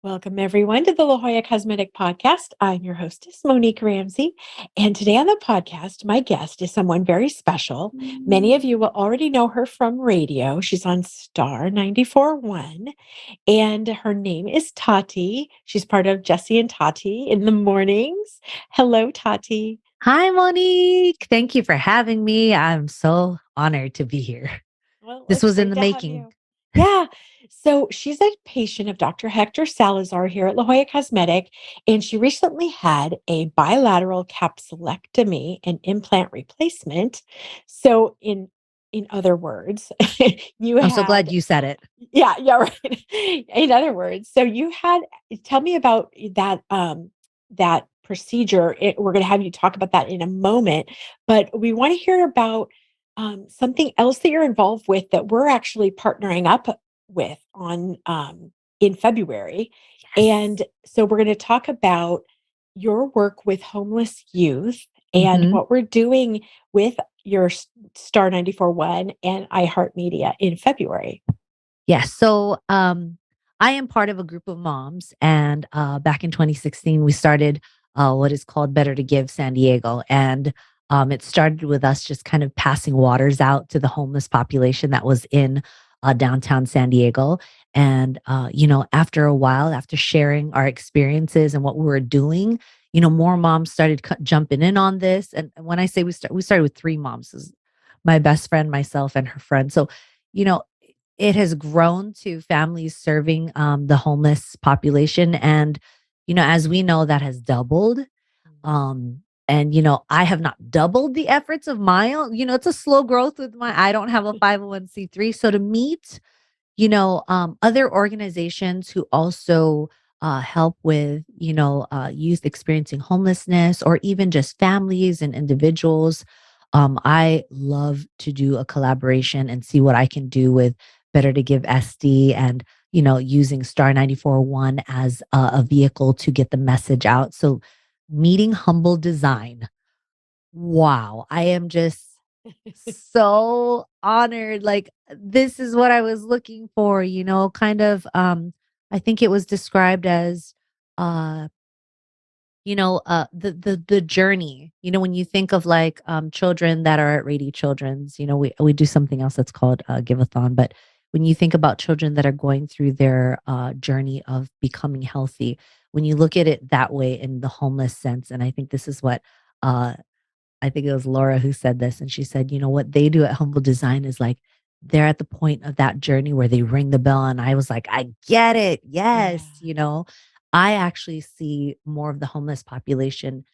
Welcome, everyone, to the La Jolla Cosmetic Podcast. I'm your hostess, Monique Ramsey. And today on the podcast, my guest is someone very special. Many of you will already know her from radio. She's on Star 94.1, and her name is Tati. She's part of Jessie and Tati in the mornings. Hello, Tati. Hi, Monique. Thank you for having me. I'm so honored to be here. Well, This it's was in great the to have making. you. Yeah. So she's a patient of Dr. Hector Salazar here at La Jolla Cosmetic, and she recently had a bilateral capsulectomy and implant replacement. So in other words, you I'm so glad had you said it. yeah, right. In other words, so you had tell me about that procedure. We're going to have you talk about that in a moment, but we want to hear about something else that you're involved with that we're actually partnering up with on in February. Yes. And so we're going to talk about your work with homeless youth and hmm what we're doing with your Star 94.1 and iHeartMedia in February. Yes. I am part of a group of moms. And back in 2016, we started what is called Better to Give San Diego. And it started with us just kind of passing waters out to the homeless population that was in downtown San Diego. And, after a while, after sharing our experiences and what we were doing, more moms started jumping in on this. And when I say we started with three moms, this is my best friend, myself, and her friend. So, you know, it has grown to families serving the homeless population. And, as we know, that has doubled. And, I have not doubled the efforts of my own, it's a slow growth with I don't have a 501(c)(3). So to meet, other organizations who also help with, youth experiencing homelessness or even just families and individuals. I love to do a collaboration and see what I can do with Better to Give SD and, using Star 94.1 as a vehicle to get the message out. So meeting Humble Design. Wow. I am just so honored. Like this is what I was looking for, kind of I think it was described as uh the journey. When you think of like children that are at Rady Children's, we do something else that's called Give-a-thon, but when you think about children that are going through their journey of becoming healthy, when you look at it that way in the homeless sense, and I think this is what uh I think it was Laura who said this, and she said, what they do at Humble Design is like they're at the point of that journey where they ring the bell. And I was like, I get it. Yeah. Yes. I actually see more of the homeless population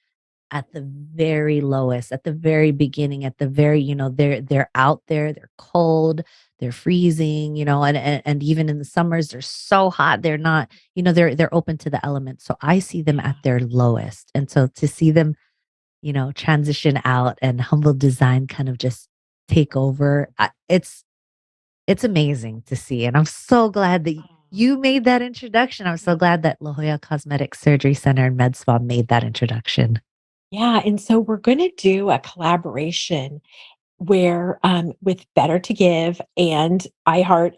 at the very lowest, at the very beginning, at the very, they're out there, they're cold, they're freezing, and even in the summers, they're so hot. They're not, they're open to the elements. So I see them Yeah. at their lowest. And so to see them transition out and Humble Design kind of just take over. It's amazing to see. And I'm so glad that you made that introduction. I'm so glad that La Jolla Cosmetic Surgery Center and Med Spa made that introduction. Yeah, and so we're gonna do a collaboration where, with Better to Give and iHeart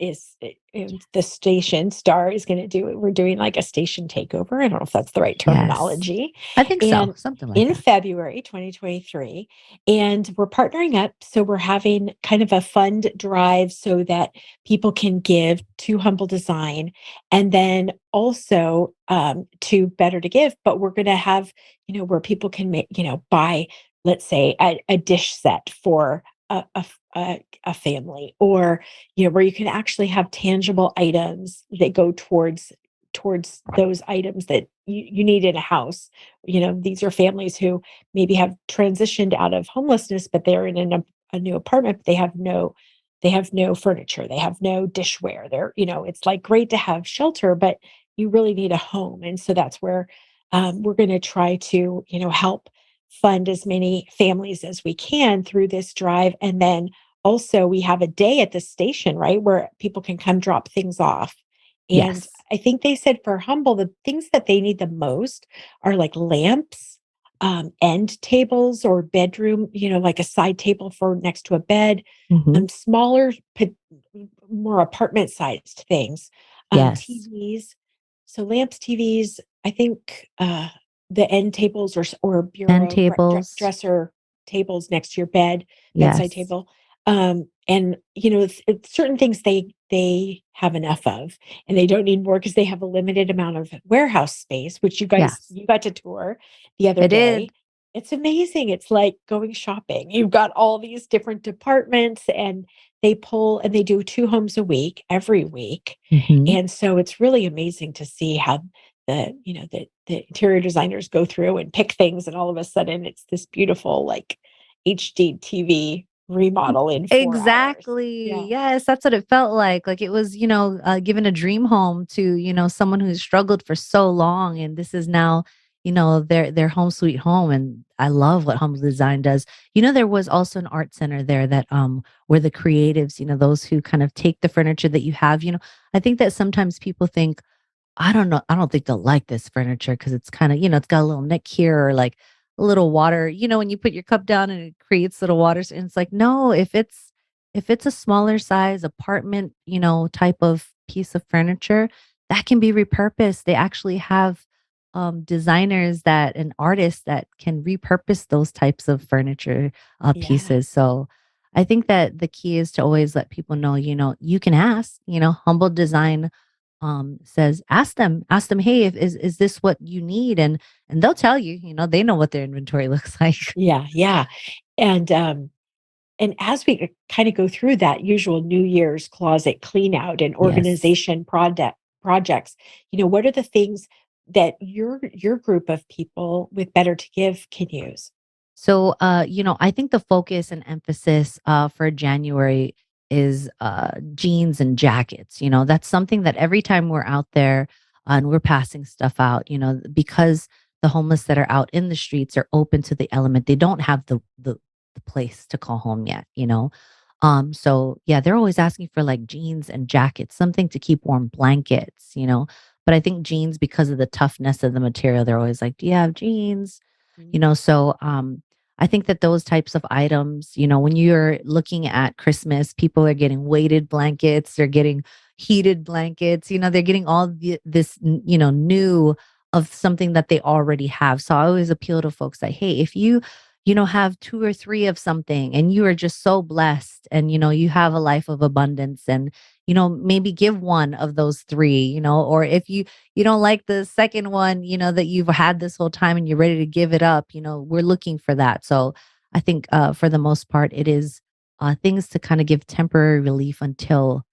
and the station Star is gonna do it. We're doing like a station takeover. I don't know if that's the right Yes. terminology. I think so. And Something like in that. February 2023, and we're partnering up. So we're having kind of a fund drive so that people can give to Humble Design and then also to Better to Give. But we're gonna have, where people can make, buy, let's say, a dish set for a family, or where you can actually have tangible items that go towards those items that you need in a house. These are families who maybe have transitioned out of homelessness, but they're in a new apartment, but they have no furniture, they have no dishware. It's like great to have shelter, but you really need a home. And so that's where we're going to try to help fund as many families as we can through this drive. And then also we have a day at the station, right, where people can come drop things off. And Yes. I think they said for Humble, the things that they need the most are like lamps, end tables or bedroom, like a side table for next to a bed, hmm smaller, more apartment sized things, Yes. TVs, So lamps, TVs, I think, the end tables or End bureau, tables. dresser tables next to your bed, bedside Yes. table. And, it's certain things they have enough of, and they don't need more because they have a limited amount of warehouse space, which Yes. you got to tour the other I did. day. It's amazing. It's like going shopping. You've got all these different departments, and they do 2 homes a week, every week. Mhm. And so it's really amazing to see how the interior designers go through and pick things, and all of a sudden it's this beautiful, like, HD TV remodel in 4 hours. Exactly. Yeah. Yes, that's what it felt like. Like it was, giving a dream home to, someone who's struggled for so long. And this is now, their home sweet home. And I love what Humble Design does. There was also an art center there that where the creatives, those who kind of take the furniture that you have, I think that sometimes people think, I don't know. I don't think they'll like this furniture because it's kind of, it's got a little nick here or like a little water, when you put your cup down and it creates little waters. And it's like, no, if it's a smaller size apartment, type of piece of furniture, that can be repurposed. They actually have designers that and artists that can repurpose those types of furniture Yeah. pieces. So I think that the key is to always let people know, you can ask, Humble Design says ask them, hey, if, is this what you need? And they'll tell you, they know what their inventory looks like. Yeah, yeah. And as we kind of go through that usual New Year's closet clean out and Yes. organization projects, what are the things that your group of people with Better to Give can use? So, I think the focus and emphasis for January is jeans and jackets. That's something that every time we're out there and we're passing stuff out, because the homeless that are out in the streets are open to the element, they don't have the place to call home yet. So yeah, they're always asking for like jeans and jackets, something to keep warm, blankets. But I think jeans, because of the toughness of the material, they're always like, "Do you have jeans?" So I think that those types of items, when you're looking at Christmas, people are getting weighted blankets, they're getting heated blankets, they're getting all this, new of something that they already have. So I always appeal to folks like, hey, if you, have two or three of something and you are just so blessed and, you have a life of abundance and, maybe give one of those three, or if you don't like the second one, that you've had this whole time and you're ready to give it up, we're looking for that. So I think for the most part, it is things to kind of give temporary relief until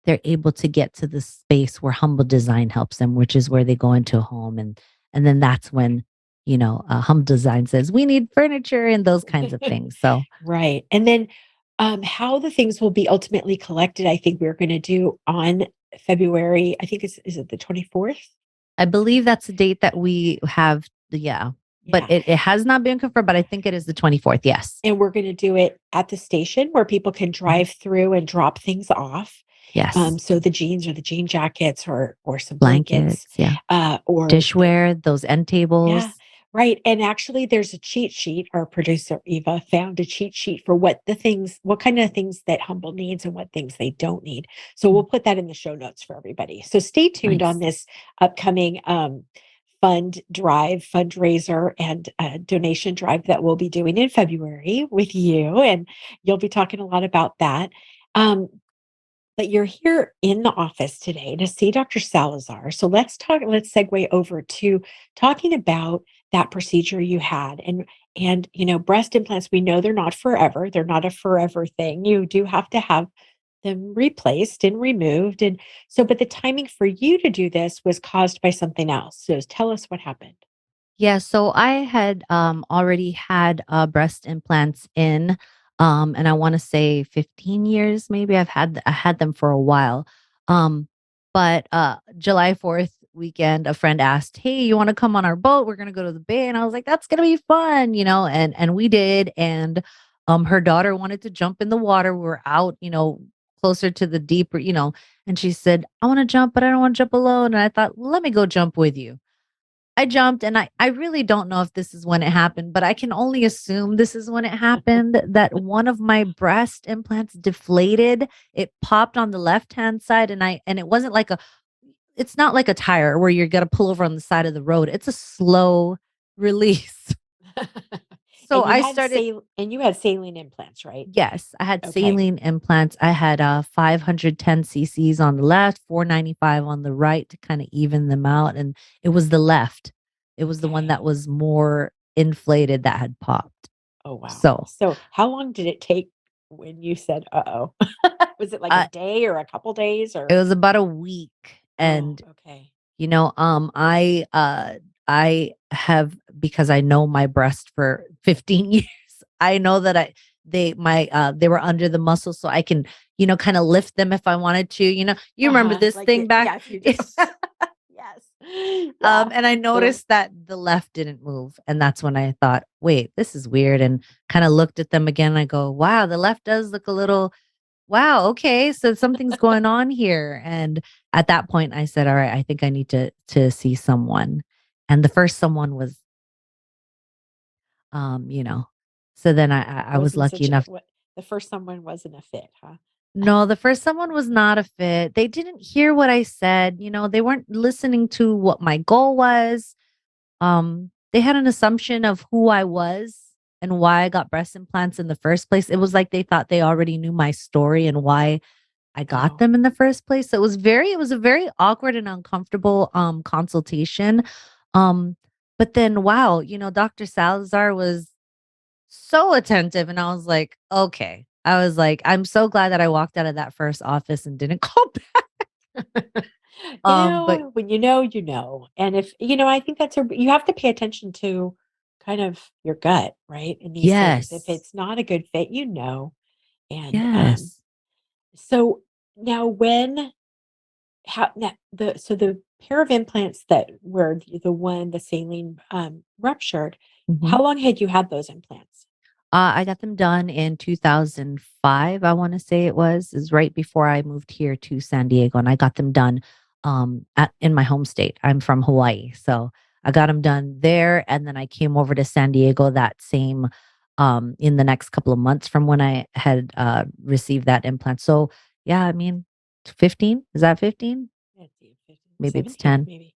they're able to get to the space where Humble Design helps them, which is where they go into a home. And then that's when, Humble Design says, we need furniture and those kinds of things. So Right. And then how the things will be ultimately collected, I think we're going to do on February. I think is it the 24th? I believe that's the date that we have. Yeah. But Yeah. it has not been confirmed, but I think it is the 24th. Yes. And we're gonna do it at the station where people can Mhm. drive through and drop things off. Yes. So the jeans or the jean jackets or some blankets, Blankets. Yeah. or the Dishware, those end yeah, tables. right, and actually there's a cheat sheet. Our producer, Eva, found a cheat sheet for what kind of things that Humble needs and what things they don't need. So we'll Mm, put that in the show notes for everybody. So stay tuned on nice. this upcoming, fundraiser, and donation drive that we'll be doing in February with you. And you'll be talking a lot about that. Um, but you're here in the office today to see Dr. Salazar. So let's segue over to talking about that procedure you had. And breast implants, we know they're not forever. They're not a forever thing. You do have to have them replaced and removed. And so, but the timing for you to do this was caused by something else. So tell us what happened. Yeah, so I had already had breast implants in and I want to say 15 years maybe. I had them for a while. Um but July 4th weekend a friend asked, "Hey, you want to come on our boat? We're going to go to the bay." And I was like, "That's going to be fun," and we did and her daughter wanted to jump in the water. We were out, closer to the deeper, and she said, "I want to jump, but I don't want to jump alone." And I thought, "Let me go jump with you." I jumped and I really don't know if this is when it happened, but I can only assume this is when it happened that one of my breast implants deflated. It popped on the left-hand side and it wasn't like it's not like a tire where you're gonna pull over on the side of the road. It's a slow release. So I started And you had saline implants, right? yes, I had Okay. saline implants. I had 510 cc's on the left, 495 on the right to kind of even them out. And it was the left. It was the one Okay. that was more inflated that had popped. Oh, wow. So So how long did it take when you said, "Uh-oh"? Was it like a uh, day or a couple days it or was about a week. Oh, And okay. I have, because I know my breast for 15 years. I know that they were under the muscle, so I can, kind of lift them if I wanted to. You remember Uh-huh. this Like thing it back. yes, you do. Yes. Yeah. And I So noticed that the left didn't move. And that's when I thought, wait, this is weird. And kind of looked at them again. I go, wow, the left does look a little, wow, okay. So something's going on here. And at that point I said, all right, I think I need to see someone. And the first someone was, um, you know, so then I was wasn't lucky such a enough. what the first someone wasn't a fit, huh? No, the first someone was not a fit. They didn't hear what I said. They weren't listening to what my goal was. They had an assumption of who I was and why I got breast implants in the first place. It was like they thought they already knew my story and why I got Oh. them in the first place. So it was a very awkward and uncomfortable consultation. Um, but then wow, Dr. Salazar was so attentive and I was like, okay. I was like, I'm so glad that I walked out of that first office and didn't call back. But When you know, you know. And if I think you have to pay attention to kind of your gut, right? In these things. If yes. it's not a good fit, you know. And Yes. so now when how now the pair of implants that were the saline ruptured, Mhm. how long had you had those implants? I got them done in 2005. I want to say it was is right before I moved here to San Diego, and I got them done in my home state. I'm from Hawaii, so I got them done there, and then I came over to San Diego that same in the next couple of months from when I had received that implant. So yeah, I mean, 15, is that 15? Let's see, 15, Maybe it's 17, 10. maybe.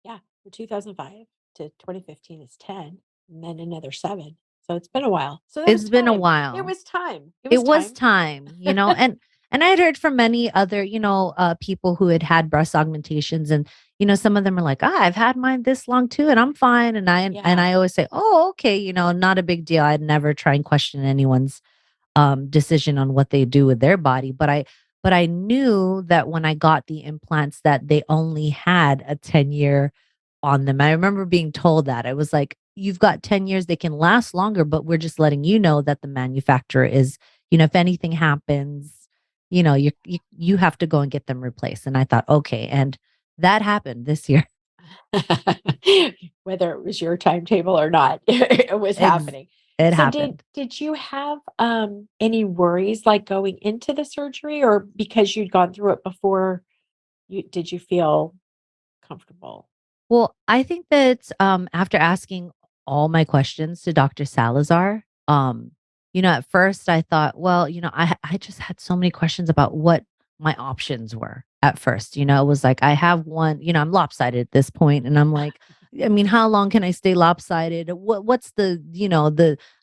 Yeah, from 2005 to 2015 is 10, and then another 7. So it's been a while. So that was It's been a time. It while. was time. It was It was time. time, and I had heard from many other, people who had had breast augmentations, and some of them are like, I've had mine this long too, and I'm fine. And I Yeah. always say, oh, okay, not a big deal. I'd never try and question anyone's decision on what they do with their body. But I knew that when I got the implants that they only had a 10-year on them. I remember being told that. I was like, you've got 10 years, they can last longer, but we're just letting you know that the manufacturer is, if anything happens, you have to go and get them replaced. And I thought, okay. And that happened this year. Whether it was your timetable or not, it was Ex- happening. it So happened. did you have any worries like going into the surgery, or because you'd gone through it before, did you feel comfortable? Well, I think that after asking all my questions to Dr. Salazar, at first I thought, well, I just had so many questions about what my options were at first. It was like I have one, I'm lopsided at this point, and I'm like, I mean, how long can I stay lopsided? What's the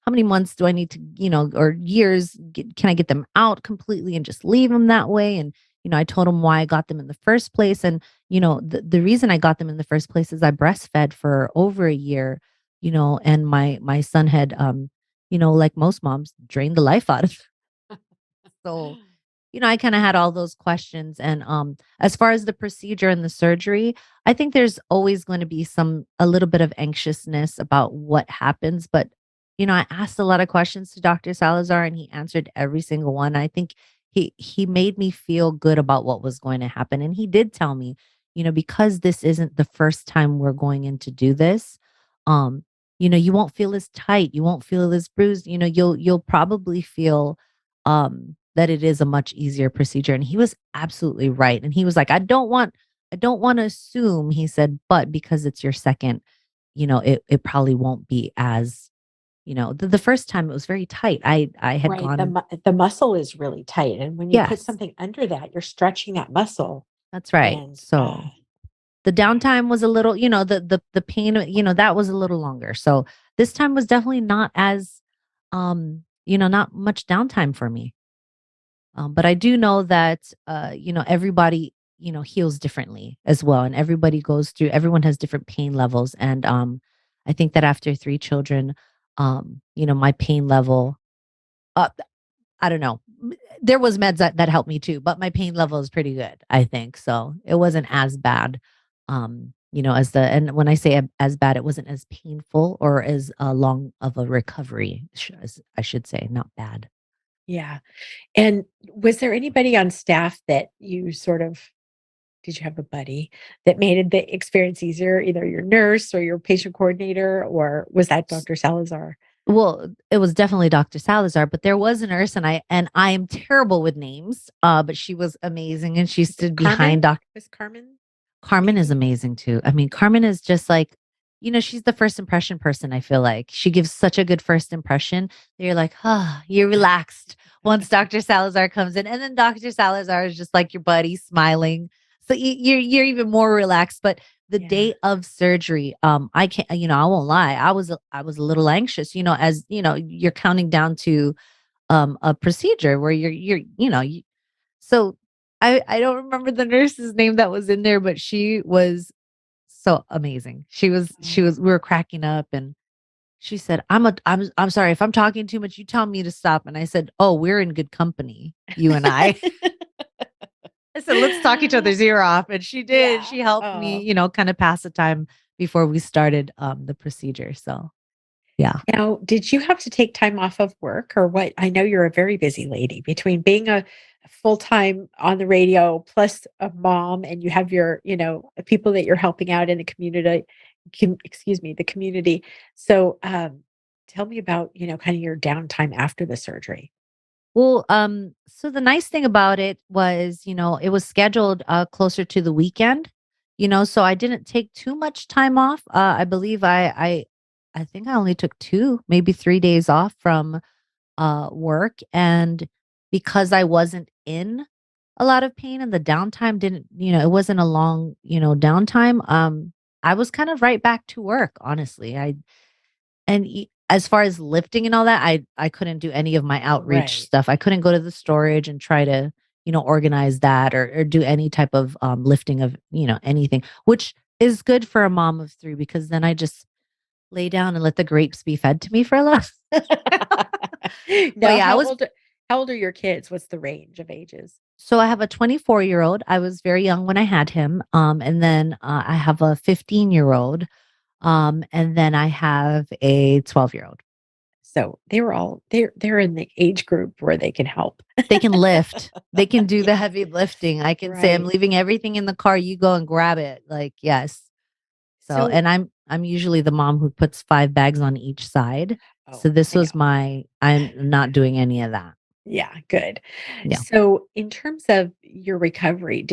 how many months do I need to, or years can I get them out completely and just leave them that way? And I told him why I got them in the first place, and the reason I got them in the first place is I breastfed for over a year, and my son had like most moms, drained the life out of. So, I kind of had all those questions. And as far as the procedure and the surgery, I think there's always going to be a little bit of anxiousness about what happens. But, I asked a lot of questions to Dr. Salazar and he answered every single one. I think he made me feel good about what was going to happen. And he did tell me, because this isn't the first time we're going in to do this, um, you won't feel as tight, you won't feel as bruised, you'll probably feel that it is a much easier procedure. And he was absolutely right. And he was like, I don't want to assume, he said, but because it's your second, it probably won't be as, the first time it was very tight. I had Right, gone, the muscle is really tight, and when you put yes, something under that, you're stretching that muscle, that's right. and, So The Yeah. downtime was a little, the pain, that was a little longer. So this time was definitely not as, not much downtime for me. But I do know that, everybody, heals differently as well. And everyone has different pain levels. And I think that after three children, my pain level, uh, I don't know. There was meds that helped me too, but my pain level is pretty good, I think. So it wasn't as bad. And when I say as bad, it wasn't as painful or as long of a recovery, as I should say, not bad. Yeah. And was there anybody on staff that you sort of did you have a buddy that made the experience easier, either your nurse or your patient coordinator, or was that Dr. Salazar? Well, it was definitely Dr. Salazar, but there was a nurse, and I am terrible with names, but she was amazing, and she Is it stood behind Carmen? Doc. Was Carmen Carmen is maybe? amazing too. I mean, Carmen is just like, she's the first impression person, I feel like. She gives such a good first impression that you're like, oh, you're relaxed once Dr. Salazar comes in. And then Dr. Salazar is just like your buddy smiling. So you're even more relaxed. But the Yeah. day of surgery, I can't, I won't lie. I was a little anxious, as you're counting down to a procedure where so I don't remember the nurse's name that was in there, but she was so amazing. We were cracking up, and she said, I'm sorry if I'm talking too much, you tell me to stop. And I said, "Oh, we're in good company, you and I." I said, "Let's talk each other's ear off." And she did. Yeah. She helped me, Oh. kind of pass the time before we started the procedure. So, yeah. Now, did you have to take time off of work or what? I know you're a very busy lady between being a full-time on the radio plus a mom and you have your, people that you're helping out in the community, excuse me, the community. So, tell me about, kind of your downtime after the surgery. Well, so the nice thing about it was, it was scheduled closer to the weekend, so I didn't take too much time off. I believe I think I only took 2, maybe 3 days off from work, and because I wasn't in a lot of pain and the downtime didn't, it wasn't a long, downtime. I was kind of right back to work, honestly. As far as lifting and all that, I couldn't do any of my outreach Right. stuff. I couldn't go to the storage and try to, organize that or do any type of lifting of, anything, which is good for a mom of 3 because then I just lay down and let the grapes be fed to me for a little. But Now, yeah, I was how old are your kids? What's the range of ages? so I have a 24-year-old. I was very young when I had him. And then I have a 15-year-old. And then I have a 12-year-old. So they're in the age group where they can help. They can lift. They can do the Yeah. heavy lifting. I can say, "I'm Right. leaving everything in the car, you go and grab it." Like, yes. So, So, and I'm usually the mom who puts 5 bags on each side. oh, So this I know. was I'm not doing any of that. Yeah, good. Yeah. So, in terms of your recovery,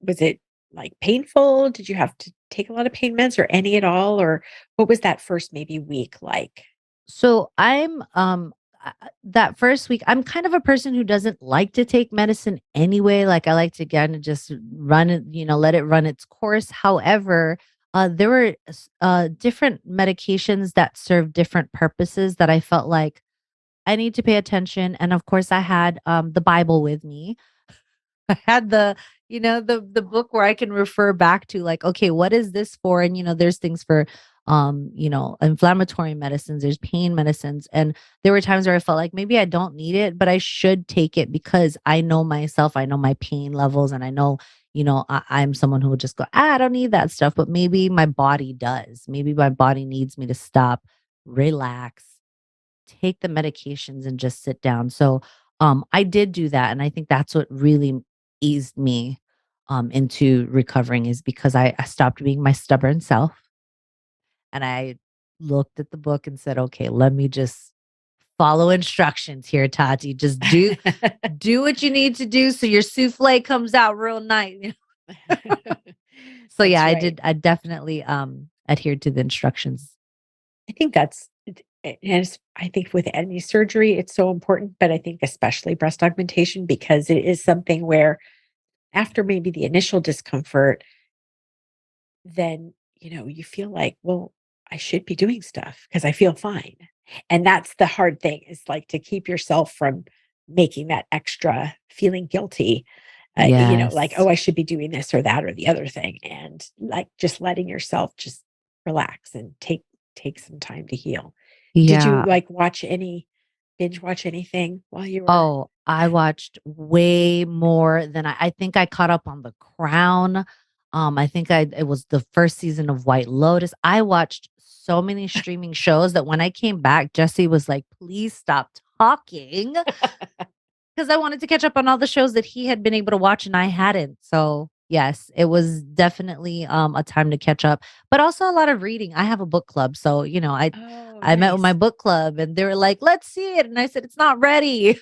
was it, like, painful? Did you have to take a lot of pain meds or any at all? Or what was that first maybe week like? So that first week, I'm kind of a person who doesn't like to take medicine anyway. Like I like to kind of just run it, let it run its course. However, there were different medications that serve different purposes that I felt like I need to pay attention. And of course, I had the Bible with me. I had the book where I can refer back to like, okay, what is this for? And there's things for inflammatory medicines, there's pain medicines. And there were times where I felt like maybe I don't need it, but I should take it because I know myself, I know my pain levels, and I know, I'm someone who will just go, I don't need that stuff. But maybe my body does. Maybe my body needs me to stop, relax, take the medications and just sit down. So I did do that. And I think that's what really eased me into recovering is because I stopped being my stubborn self and I looked at the book and said, okay, let me just follow instructions here, Tati. Just do what you need to do so your souffle comes out real nice. So yeah, That's right. I definitely adhered to the instructions. I think that's and I think with any surgery, it's so important, but I think especially breast augmentation because it is something where after maybe the initial discomfort, then, you feel like, well, I should be doing stuff because I feel fine. And that's the hard thing is like to keep yourself from making that extra feeling guilty, like, Yes. oh, I should be doing this or that or the other thing. And like just letting yourself just relax and take some time to heal. Did you Yeah. like binge watch anything while you were Oh, I watched way more than I think I caught up on The Crown. I think it was the first season of White Lotus. I watched so many streaming shows that when I came back, Jesse was like, "Please stop talking," because I wanted to catch up on all the shows that he had been able to watch and I hadn't. So, yes, it was definitely a time to catch up, but also a lot of reading. I have a book club, so Oh, I met with my nice. book club and they were like, "Let's see it." And I said, "It's not ready."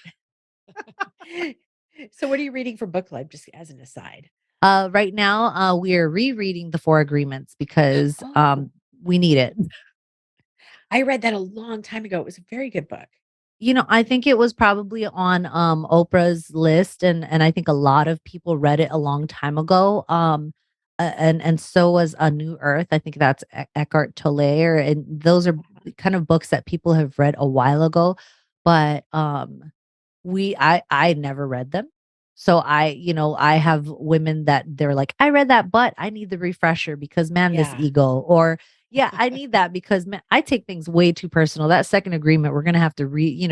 So what are you reading for book club, just as an aside? Right now, we are rereading the Four Agreements because Oh, we need it. I read that a long time ago. It was a very good book. I think it was probably on Oprah's list, and I think a lot of people read it a long time ago. And so was A New Earth. I think that's Eckhart Tolle, and those are Uh-huh. kind of books that people have read a while ago. But I never read them. So I have women that they're like, I read that, but I need the refresher because man, this Yeah. ego. Or yeah, I need that because man, I take things way too personal. That second agreement, we're gonna have to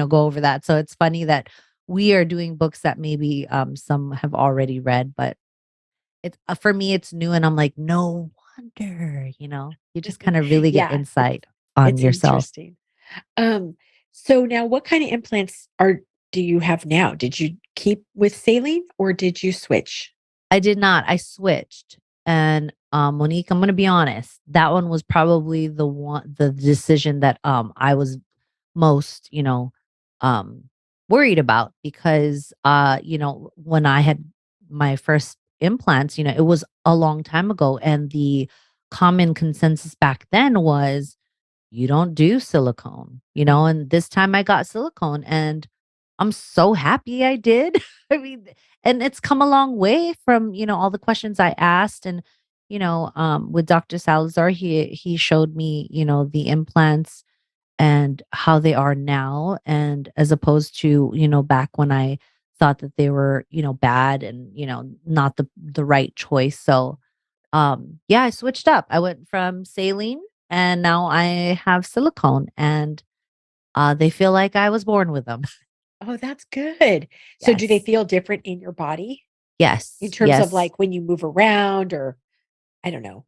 go over that. So it's funny that we are doing books that maybe some have already read, but it's for me, it's new, and I'm like, no wonder, you just kind of really get Yeah, insight on it's yourself. interesting. Um, so now what kind of implants are do you have now? Did you keep with saline or did you switch? I did not. I switched. And Monique, I'm gonna be honest, that one was probably the decision that I was most, um worried about because when I had my first implants, it was a long time ago. And the common consensus back then was you don't do silicone, and this time I got silicone and I'm so happy I did. I mean, and it's come a long way from, all the questions I asked. And, with Dr. Salazar, he showed me, the implants and how they are now. And as opposed to, back when I thought that they were, bad and, not the right choice. So yeah, I switched up. I went from saline and now I have silicone and they feel like I was born with them. Oh, that's good. So do they Yes. feel different in your body in Yes, terms of yes. like when you move around or I don't know,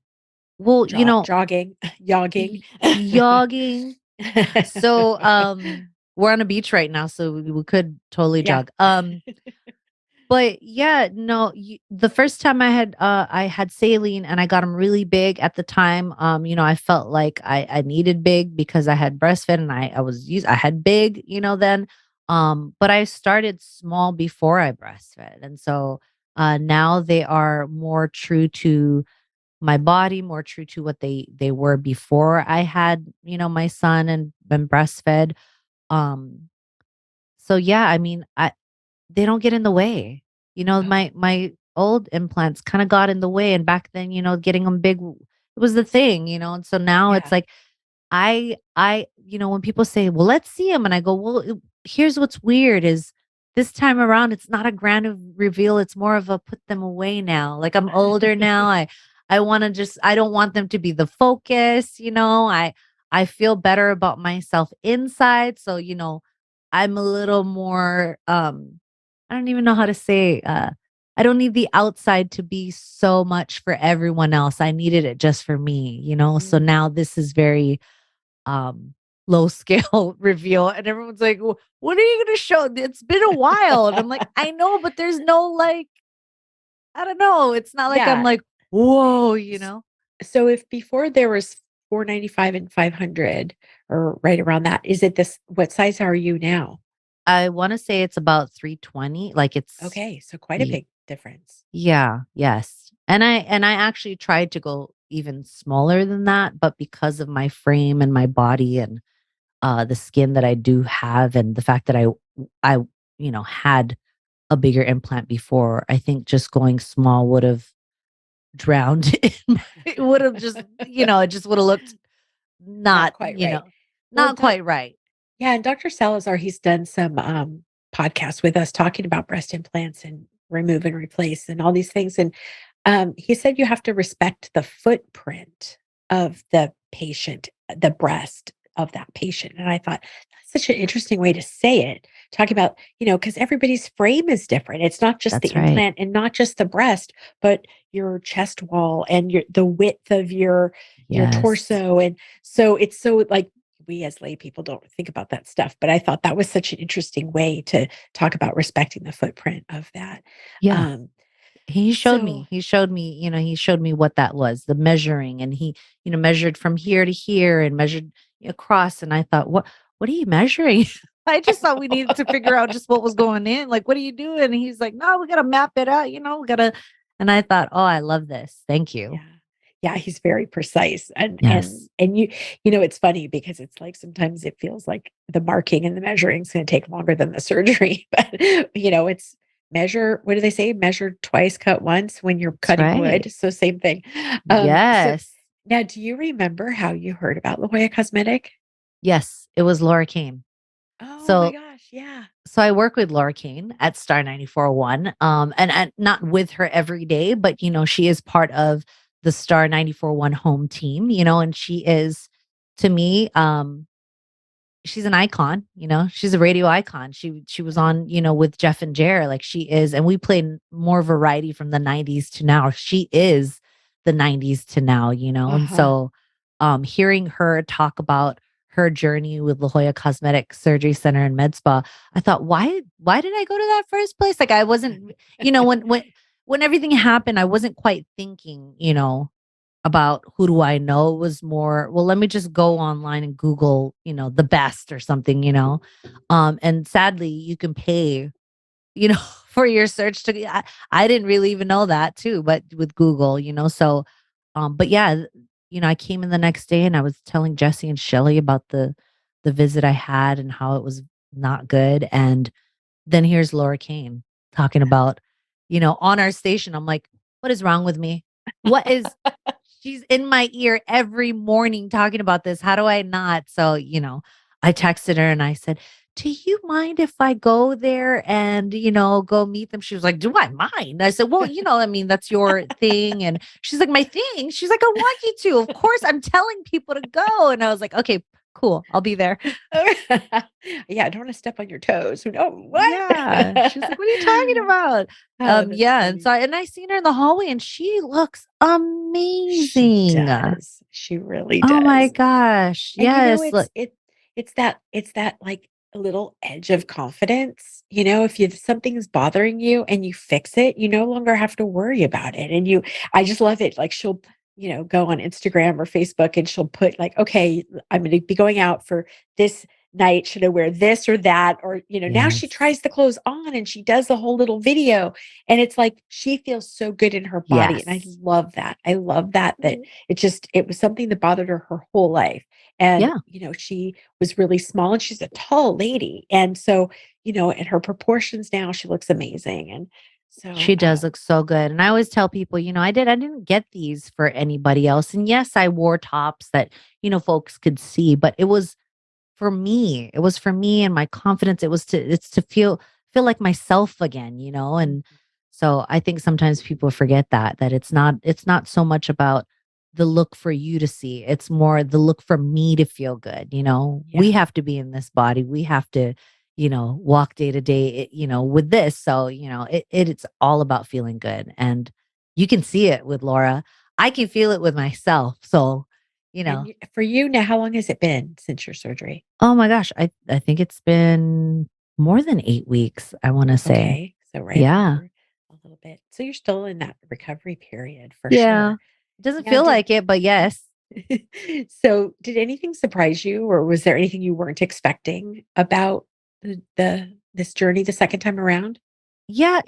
Well, jogging, jogging? jogging. So, we're on a beach right now, so we could totally Yeah. jog. But yeah, no, the first time I had saline and I got them really big at the time. I felt like I needed big because I had breastfed and I had big, then. But I started small before I breastfed. And so now they are more true to my body, more true to what they were before I had, my son and been breastfed. Um, so yeah, I mean, they don't get in the way. Oh, My old implants kind of got in the way, and back then, getting them big it was the thing, and so now it's yeah. like when people say, "Well, let's see him," and I go, "Well, here's what's weird is this time around, it's not a grand reveal. It's more of a put them away now. Like I'm older now. I want to I don't want them to be the focus. I feel better about myself inside. So, I'm a little more, I don't even know how to say, I don't need the outside to be so much for everyone else. I needed it just for me, So Mm. now this is very um low scale reveal and everyone's like, What are you going to show? It's been a while." And I'm like, "I know, but there's no like I don't know. It's not like I'm Yeah. like, whoa, S so if before there was 495 and 500 or right around that, is it this what size are you now? I want to say it's about 320. Like it's Okay, so quite a ye- big difference. yeah, yes. And I actually tried to go even smaller than that, but because of my frame and my body and the skin that I do have and the fact that I had a bigger implant before, I think just going small would have drowned. It would have just, it just would have looked Not not, quite right. Well, not quite right. yeah, and Dr. Salazar, he's done some, podcasts with us talking about breast implants and remove and replace and all these things, and, he said you have to respect the footprint of the patient, the breast of that patient, and I thought, "That's such an interesting way to say it." Talking about, because everybody's frame is different. It's not just the That's right. implant and not just the breast, but your chest wall and the width of your Yes. torso, and so it's so, like, we as lay people don't think about that stuff, but I thought that was such an interesting way to talk about respecting the footprint of that. Yeah. Um, He showed so me. He showed me, he showed me what that was, the measuring, and he, measured from here to here and measured across, and I thought, what are you measuring?" I just thought we needed to figure out just what was going in. Like, what are you doing? And he's like, "No, we got to map it out, we got to." And I thought, "Oh, I love this. Thank you." yeah. Yeah, he's very precise, and Yes. it's funny because it's like sometimes it feels like the marking and the measuring is gonna take longer than the surgery, but, it's what do they say? Measure twice, cut once when you're That's cutting right. wood, so same thing. So Yes. now do you remember how you heard about La Jolla Cosmetic? Yes, it was Laura Cain. Oh my So gosh, yeah. So I work with Laura Cain at Star 94.1, and not with her every day, but she is part of the Star 94.1 home team, and she is, to me, she's an icon, she's a radio icon. She was on, with Jeff and Jer, like she is, and we played more variety from the 90s to now. She is the 90s to now, and Uh-huh. so hearing her talk about her journey with La Jolla Cosmetic Surgery Center and Med Spa, I thought, why did I go to that first place? Like I wasn't, when everything happened, I wasn't quite thinking, about who do I know. It was more, well, let me just go online and Google, the best or something, and sadly you can pay, for your search to, I didn't really even know that too, but with Google, so, but yeah, I came in the next day and I was telling Jessie and Shelly about the visit I had and how it was not good. And then here's Laura Cain talking about, on our station. I'm like, what is wrong with me? What is, she's in my ear every morning talking about this. How do I not? So, I texted her and I said, "Do you mind if I go there and, go meet them?" She was like, "Do I mind?" I said, "Well, I mean, that's your thing." And she's like, "My thing?" She's like, "I want you to. Of course, I'm telling people to go." And I was like, "Okay, cool. I'll be there." Yeah, I don't wanna step on your toes. No, what? Yeah. She was like, "What are you talking about?" Oh, that's Yeah. And funny. so, and I seen her in the hallway and she looks She amazing. does. She really Oh my does. gosh. And, Yes. Look, it's that, like, little edge of confidence, if something's bothering you and you fix it, you no longer have to worry about it, and I just love it, like, she'll, go on Instagram or Facebook, and she'll put, like, "Okay, I'm gonna be going out for this night, should I wear this or that?" Or, now she yes. tries the clothes on and she does the whole little video, and it's like, she feels so good in her body, and I Yes. love that. I love that it was something that bothered her whole life. And, Yeah. she was really small and she's a tall lady. And so, in her proportions now, she looks amazing. And so, She does look so good. And I always tell people, I didn't get these for anybody else. And yes, I wore tops that, folks could see, but it was for me. It was for me and my confidence. It's to feel like myself again, Mhm. and so I think sometimes people forget that it's not so much about the look for you to see. It's more the look for me to feel good. We Yeah. have to be in this body. We have to, walk day to day, with this. So, it's all about feeling good. And you can see it with Laura. I can feel it with myself. So, you And know, for you now, how long has it been since your surgery? oh my gosh, I think it's been more than 8 weeks, I wanna say. Okay. So right Yeah. before a little bit. So you're still in that recovery period for Yeah. sure. It doesn't Now, feel like it, but yes. so did anything surprise you, or was there anything you weren't expecting about this journey the second time around? Yeah,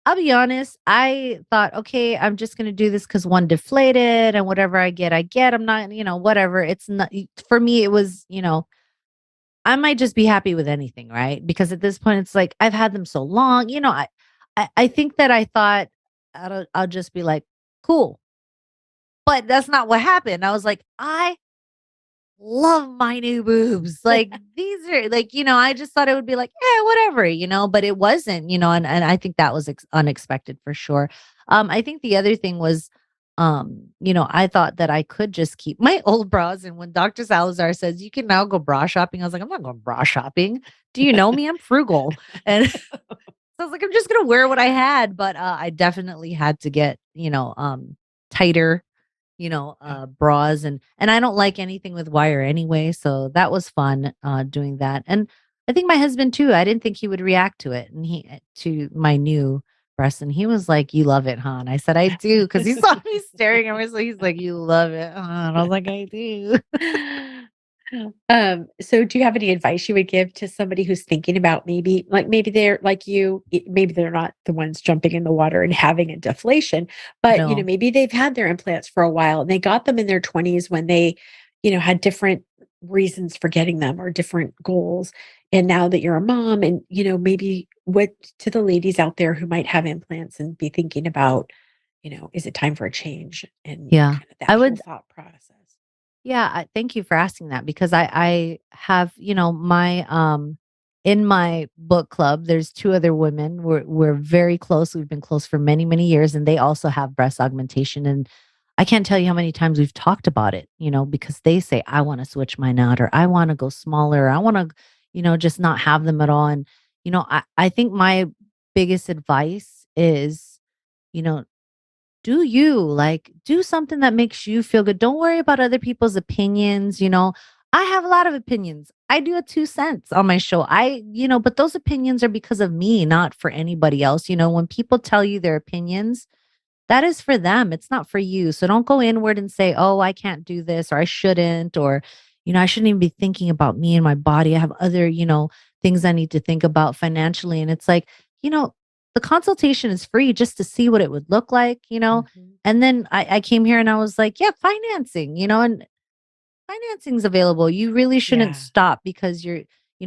I'll be honest, I thought, "Okay, I'm just gonna do this because one deflated and whatever I get, I get. I'm not, whatever." It's not for me, it was, I might just be happy with anything, right? Because at this point, it's like I've had them so long. I think that I thought I'll just be like, "Cool." But that's not what happened. I was like, "I love my new boobs. Like these are like, I just thought it would be like, yeah, whatever, but it wasn't, and I think that was unexpected for sure. I think the other thing was, I thought that I could just keep my old bras. And when Dr. Salazar says you can now go bra shopping, I was like, I'm not going bra shopping. Do you know me? I'm frugal. And so I was like, I'm just gonna wear what I had. But I definitely had to get, tighter, Yeah. bras, and I don't like anything with wire anyway, so that was fun doing that. And I think my husband too, I didn't think he would react to it and to my new breast, and he was like, "You love it, huh?" And I said, "I do," because he saw me staring at me, so he's like, "You love it, huh?" And I was like, "I do." So do you have any advice you would give to somebody who's thinking about maybe they're like you, maybe they're not the ones jumping in the water and having a deflation, but No. maybe they've had their implants for a while and they got them in their 20s when they, had different reasons for getting them or different goals. And now that you're a mom and, maybe what to the ladies out there who might have implants and be thinking about, is it time for a change and Yeah. kind of that I whole would thought process. Yeah, thank you for asking that because I have, my in my book club, there's two other women. We're very close. We've been close for many, many years, and they also have breast augmentation. And I can't tell you how many times we've talked about it, because they say, I want to switch mine out, or I want to go smaller, or I want to, just not have them at all. And, I think my biggest advice is, you know, do you like do something that makes you feel good. Don't worry about other people's opinions. I have a lot of opinions. I do a 2 cents on my show. But those opinions are because of me, not for anybody else. When people tell you their opinions, that is for them. It's not for you. So don't go inward and say, oh, I can't do this or I shouldn't, or, I shouldn't even be thinking about me and my body. I have other, things I need to think about financially. And it's like, you know, the consultation is free just to see what it would look like, Mhm. And then I came here and I was like, yeah, financing, and financing's available. You really shouldn't Yeah. stop because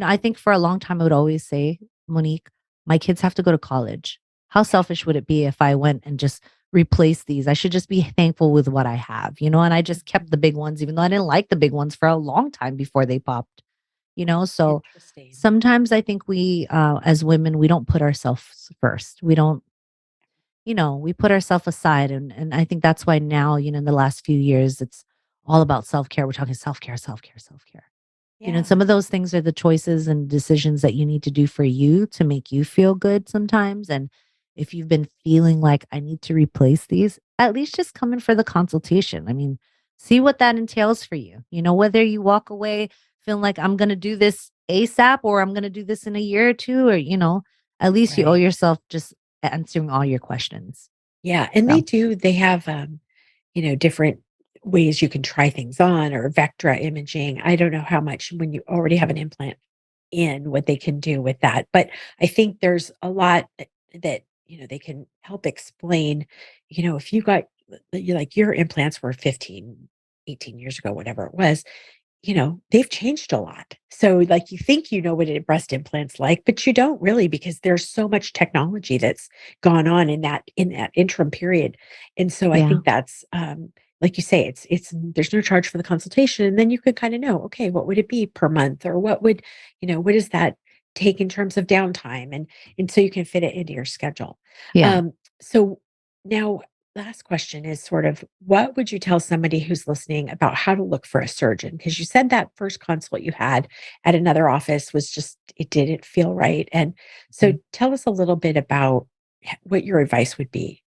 I think for a long time I would always say, Monique, my kids have to go to college. How Yeah. selfish would it be if I went and just replaced these? I should just be thankful with what I have, and I just kept the Mhm. big ones, even though I didn't like the big ones for a long time before they popped, So Interesting. sometimes I think we, as women, we don't put ourselves first. We don't, we put ourselves aside. And I think that's why now, in the last few years, it's all about self care. We're talking self care, self care, self care. And Yeah. some of those things are the choices and decisions that you need to do for you to make you feel good sometimes. And if you've been feeling like I need to replace these, at least just come in for the consultation. I mean, see what that entails for you. Whether you walk away feeling like I'm going to do this ASAP or I'm going to do this in a year or two, or, at least you owe Right. yourself just answering all your questions. Yeah, and So, they have, different ways you can try things on or Vectra imaging. I don't know how much when you already have an implant in, what they can do with that, but I think there's a lot that, they can help explain, if you got you like your implants were 15, 18 years ago, whatever it was, they've changed a lot. So, like, you think you know what a breast implant's like, but you don't really because there's so much technology that's gone on in that interim period. And so I yeah. think that's like you say, it's there's no charge for the consultation. And then you could kind of know, okay, what would it be per month? Or what does that take in terms of downtime? And so you can fit it into your schedule. Yeah. So now last question is sort of what would you tell somebody who's listening about how to look for a surgeon? Because you said that first consult you had at another office was just, it didn't feel right. And so Mm. tell us a little bit about what your advice would be.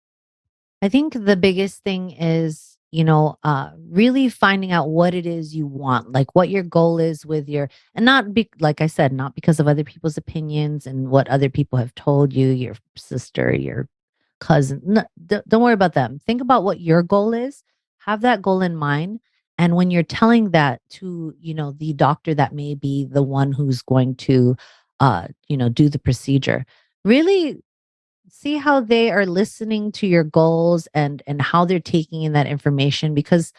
I think the biggest thing is, really finding out what it is you want, like what your goal is with and not be, like I said, not because of other people's opinions and what other people have told you, your sister, your cousin. No, don't worry about them. Think about what your goal is. Have that goal in mind. And when you're telling that to, the doctor that may be the one who's going to, do the procedure, really see how they are listening to your goals and how they're taking in that information, because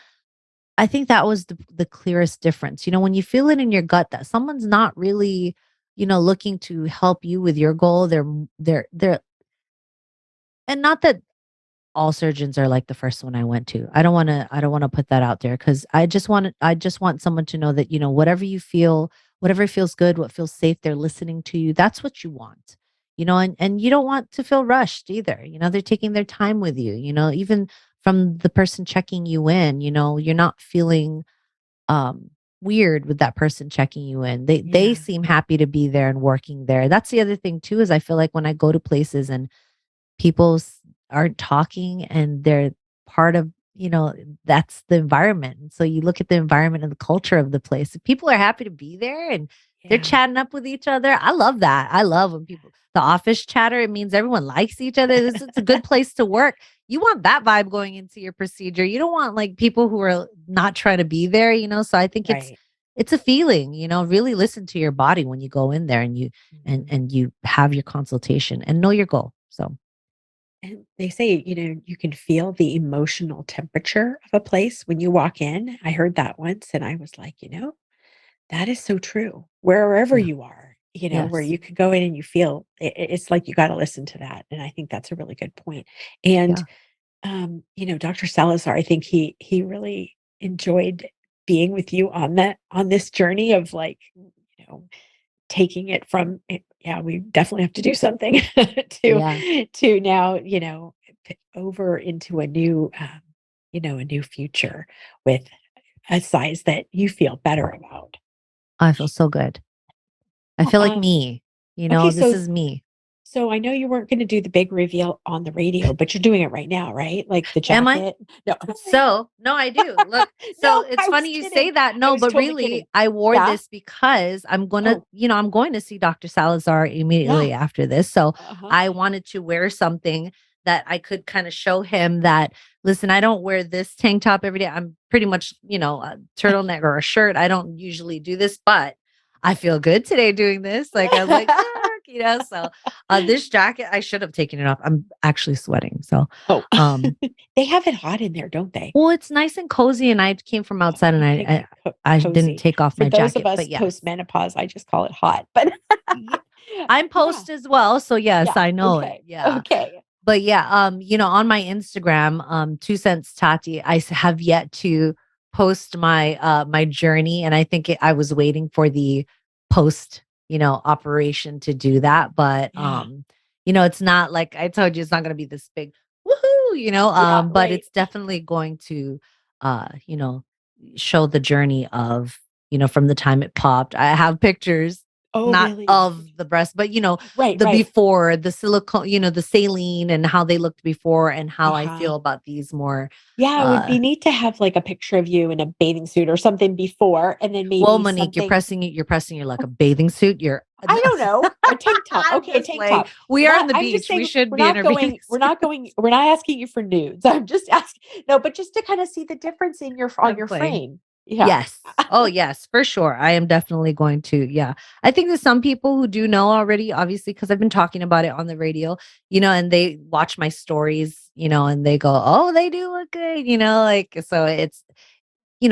I think that was the clearest difference. When you feel it in your gut that someone's not really, looking to help you with your goal, they're and not that all surgeons are like the first one I went to. I don't want to put that out there because I just want someone to know that, whatever you feel, whatever feels good, what feels safe, they're listening to you. That's what you want. And you don't want to feel rushed either. They're taking their time with you, even from the person checking you in, you're not feeling um weird with that person checking you in. They Yeah. seem happy to be there and working there. That's the other thing too, is I feel like when I go to places and people aren't talking and they're part of, that's the environment. And so you look at the environment and the culture of the place. If people are happy to be there and they're Yeah. chatting up with each other, I love that. I love when people, the office chatter, it means everyone likes each other. It's a good place to work. You want that vibe going into your procedure. You don't want like people who are not trying to be there, So I think Right. it's a feeling, really listen to your body when you go in there and you Mhm. and you have your consultation and know your goal. So And they say, you can feel the emotional temperature of a place when you walk in. I heard that once and I was like, that is so true. Wherever yeah. you are, where Yes. you could go in and you feel it's like you got to listen to that. And I think that's a really good point. And Yeah. Dr. Salazar, I think he really enjoyed being with you on this journey of like, taking it from yeah, we definitely have to do something Yeah. to now, over into a new future with a size that you feel better about. I feel so good. I Well, feel like me, okay, this so is me. I know you weren't going to do the big reveal on the radio, but you're doing it right now, right? Like the Am I? jacket? No. So, no, I do. Look, so No, it's I was funny you say kidding. that. I No, was but totally really, kidding. I wore Yeah. this because Oh, I'm going to see Dr. Salazar yeah. immediately after this. So Uh-huh. I wanted to wear something that I could kind of show him that, listen, I don't wear this tank top every day. I'm pretty much, a turtleneck or a shirt. I don't usually do this, but I feel good today doing this. Like I was like, "Yuck," so this jacket, I should have taken it off. I'm actually sweating. So, Oh. um, They have it hot in there, don't they? well, it's nice and cozy, and I came from Oh, outside, and I okay, I didn't cozy. take off For my those of jacket, but us yes, post-menopause, I just call it hot, but Ye I'm yeah, post as well, so yes, yeah, I know it, okay, yeah. okay. But yeah, on my Instagram, 2 cents Tati, have yet to post my journey, and I think I was waiting for the post, operation to do that. But Yeah, it's not like I told you, it's not gonna be this big woohoo, yeah, but right. it's definitely going to uh, you know, show the journey of, from the time it popped. I have pictures, Oh, not really? of the breast, but Right, the right. before, the silicone, the saline and how they looked before and how I Uh-huh. feel about these more Yeah, it would uh be neat to have, like, a picture of you in a bathing suit or something before, and then well, maybe Monique, something you're pressing your like a bathing suit. You're I don't know, a tank top. I'm Okay, a just tank playing. top. We are Not on the I'm just beach. We saying should be in our bathing suit. we're not asking you for nudes. I'm just asking no, but just to kinda see the difference in your on I'm your playing. frame. Yeah. Yes. Oh, yes, for sure. I am definitely going to. Yeah. I think there's some people who do know already, obviously, because I've been talking about it on the radio, and they watch my stories, and they go, oh, they do look good, like, so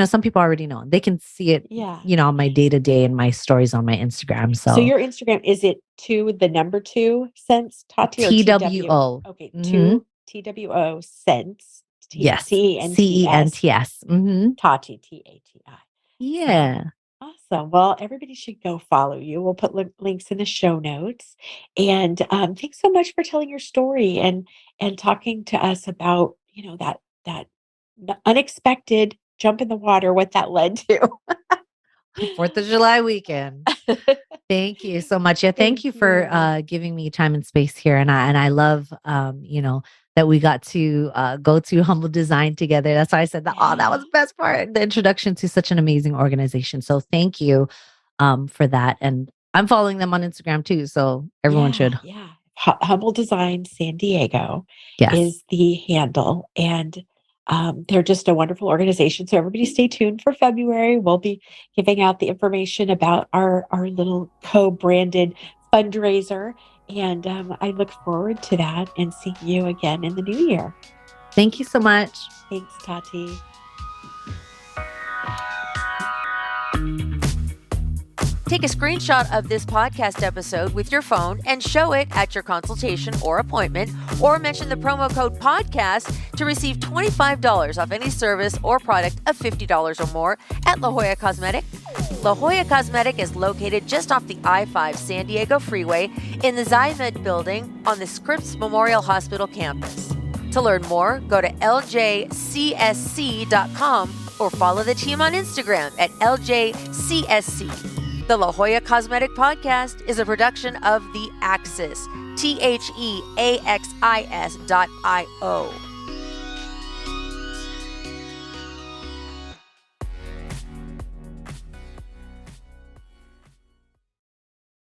some people already know. They can see it, Yeah. on my day to day and my stories on my Instagram. So So your Instagram, is it the number 2 cents Tati or TW? TWO. Okay, Hmm. 2 TWO cents Yes. CENTS CENTS. Hmm. Tati TATI. So Yeah. awesome. Well, everybody should go follow you. We'll put links in the show notes. And thanks so much for telling your story and talking to us about that unexpected jump in the water, what that led to. 4th of July weekend. Thank you so much. Yeah, thank Thank you for you. giving me time and space here. And I love that we got to go to Humble Design together. That's why I said that. Oh, that was Yeah. the best part. The introduction to such an amazing organization. So thank you for that. And I'm following them on Instagram too. So everyone Yeah, should. yeah. Humble Design San Diego Yes. is the handle, and they're just a wonderful organization. So everybody, stay tuned for February. We'll be giving out the information about our little co-branded fundraiser, and I look forward to that and seeing you again in the new year. Thank you so much. Thanks, Tati. Take a screenshot of this podcast episode with your phone and show it at your consultation or appointment, or mention the promo code podcast to receive $25 off any service or product of $50 or more at La Jolla Cosmetic. La Jolla Cosmetic is located just off the I-5 San Diego Freeway in the Zymed building on the Scripps Memorial Hospital campus. To learn more, go to ljcsc.com or follow the team on Instagram at ljcsc. The La Jolla Cosmetic Podcast is a production of The Axis, TheAxis.io.